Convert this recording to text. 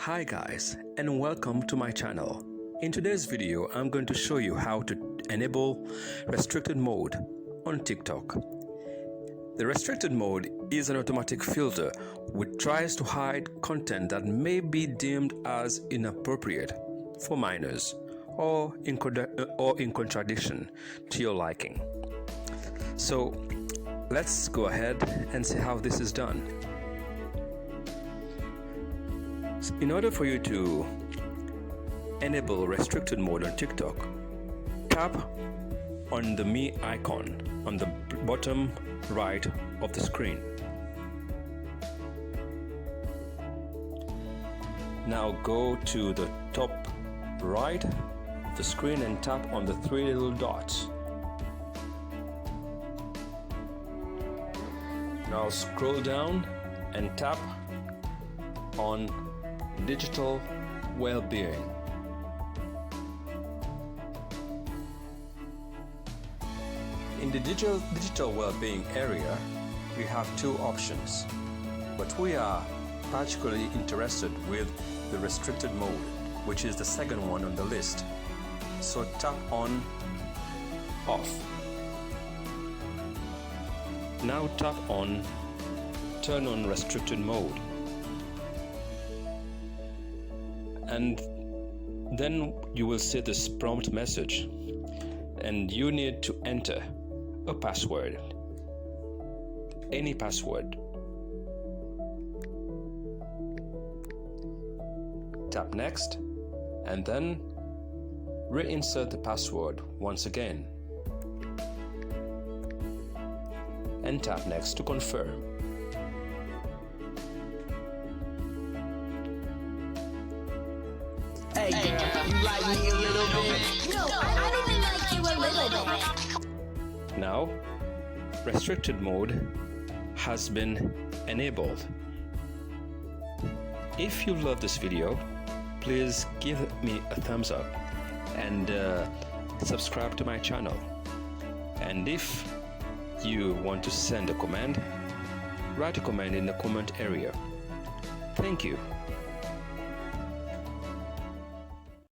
Hi guys, and welcome to my channel. In today's video, I'm going to show you how to enable restricted mode on TikTok. The restricted mode is an automatic filter which tries to hide content that may be deemed as inappropriate for minors or in contradiction to your liking. So let's go ahead and see how this is done. In order for you to enable restricted mode on TikTok, tap on the Me icon on the bottom right of the screen. Now go to the top right of the screen and tap on the three little dots. Now scroll down and tap on Digital Well-being. In the digital well-being area, we have two options, but we are particularly interested with the restricted mode, which is the second one on the list. So tap on Off. Now tap on Turn on restricted mode. And then you will see this prompt message, and you need to enter a password, any password. Tap Next, and then reinsert the password once again, and tap Next to confirm. Hey girl, you like me a little bit? No, I don't even like you a little bit. Now, restricted mode has been enabled. If you love this video, please give me a thumbs up and subscribe to my channel. And if you want to send a comment, write a comment in the comment area. Thank you.